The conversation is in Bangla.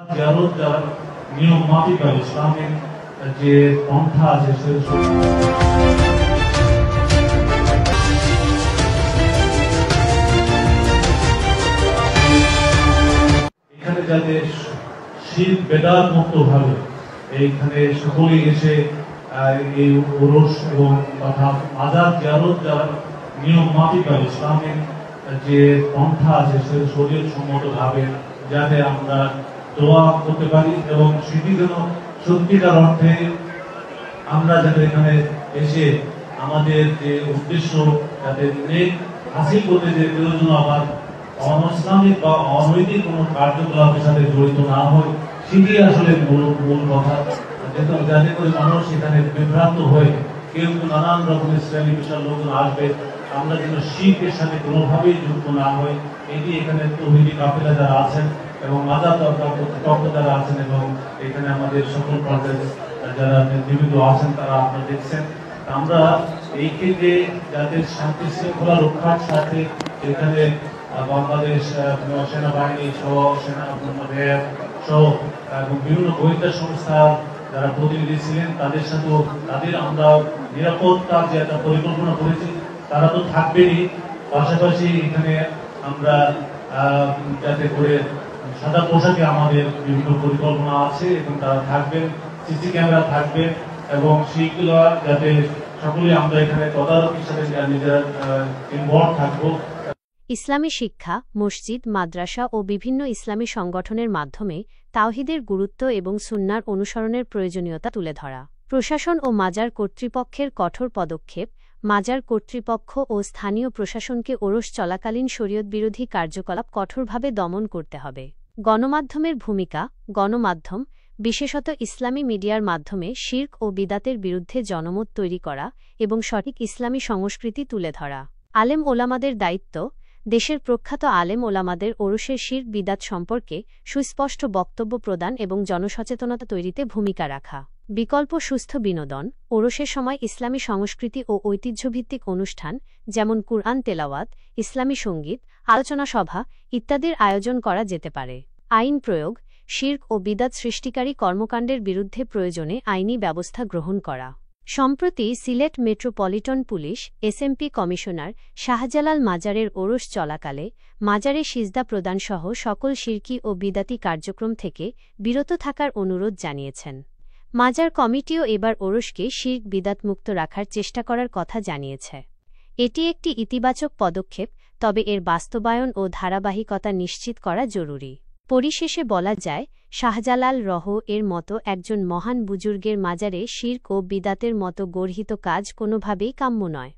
জিয়ারত যারা নিয়ম মাফিক বা ইসলামের যে পন্থা আছে এখানে যাতে শীত বেদাত মুক্ত ভাবে এইখানে সকলেই এসে এই ওরস এবং তথা মাজার জিয়ারত যারা নিয়ম মাফিক বা ইসলামের যে পন্থা আছে শরীয়ত সম্মত ভাবে যাতে আমরা দোয়া করতে পারি এবং সেটি যেন সত্যিকার অর্থে আমরা যাতে এখানে এসে আমাদের যে উদ্দেশ্য যাতে নেক হাসিল করতে যে প্রয়োজন আবার অনইসলামিক বা অনৈতিক কোনো কার্যকলাপের সাথে জড়িত না হয় সেটি আসলে মূল কথা, যাতে করে মানুষ এখানে বিভ্রান্ত হয়ে কেউ নানান রকমের শ্রেণী পেশার লোকজন আসবে, আমরা যেন শিরকের সাথে কোনোভাবেই যুক্ত না হই। এটি এখানে তৌহিদি কাফেলা যারা আছেন এবং মাজার কর্তৃপক্ষ যারা আছেন এবং এখানে আমাদের সকল পর্যায়ে যারা জীবিত আছেন তারা আপনারা দেখছেন। আমরা এই ক্ষেত্রে যাদের শান্তি শৃঙ্খলা রক্ষার সাথে এখানে বাংলাদেশ সেনাবাহিনী সহ র্যাব সহ এবং বিভিন্ন গোয়েন্দা সংস্থার যারা প্রতিনিধি ছিলেন তাদের সাথেও তাদের আমরা নিরাপত্তার যে একটা পরিকল্পনা করেছি তারা তো থাকবেই, পাশাপাশি এখানে আমরা যাতে করে সাদা পোশাকে আমাদের বিভিন্ন পরিকল্পনা আছে এবং তারা থাকবেন, সিসি ক্যামেরা থাকবে এবং সেইগুলো যাতে সকলে আমরা এখানে তদারকির সাথে নিজেরা ইনভলভ থাকবো। ইসলামী শিক্ষা, মসজিদ, মাদ্রাসা ও বিভিন্ন ইসলামী সংগঠনের মাধ্যমে তাওহীদের গুরুত্ব এবং সুন্নাহর অনুসরণের প্রয়োজনীয়তা তুলে ধরা। প্রশাসন ও মাজার কর্তৃপক্ষের কঠোর পদক্ষেপ। মাজার কর্তৃপক্ষ ও স্থানীয় প্রশাসনকে ওরস চলাকালীন শরীয়তবিরোধী কার্যকলাপ কঠোরভাবে দমন করতে হবে। গণমাধ্যমের ভূমিকা। গণমাধ্যম, বিশেষত ইসলামী মিডিয়ার মাধ্যমে শিরক ও বিদাতের বিরুদ্ধে জনমত তৈরি করা এবং সঠিক ইসলামী সংস্কৃতি তুলে ধরা। আলেম ওলামাদের দায়িত্ব। দেশের প্রখ্যাত আলেম ওলামাদের ওরসের শিরক বিদাত সম্পর্কে সুস্পষ্ট বক্তব্য প্রদান এবং জনসচেতনতা তৈরিতে ভূমিকা রাখা। বিকল্প সুস্থ বিনোদন। ওরসের সময় ইসলামী সংস্কৃতি ও ঐতিহ্যভিত্তিক অনুষ্ঠান যেমন কুরআন তেলাওয়াত, ইসলামী সঙ্গীত, আলোচনা সভা ইত্যাদির আয়োজন করা যেতে পারে। আইন প্রয়োগ। শিরক ও বিদাত সৃষ্টিকারী কর্মকাণ্ডের বিরুদ্ধে প্রয়োজনে আইনি ব্যবস্থা গ্রহণ করা। সম্প্রতি Sylhet metropolitan police SMP commissioner Shahjalal মাজারের ওরস চলাকালে মাজারে সিজদা প্রদানসহ সকল শিরকি ও বিদাতি কার্যক্রম থেকে বিরত থাকার অনুরোধ জানিয়েছেন। মাজার কমিটিও এবার ওরসকে শিরক বিদাত মুক্ত রাখার চেষ্টা করার কথা জানিয়েছে। এটি একটি ইতিবাচক পদক্ষেপ, তবে এর বাস্তবায়ন ও ধারাবাহিকতা নিশ্চিত করা জরুরি। পরিশেষে বলা যায়, শাহজালাল এর মতো একজন মহান বুজুর্গের মাজারে শিরক ও বিদাতের মতো গর্হিত কাজ কোনোভাবেই কাম্য নয়।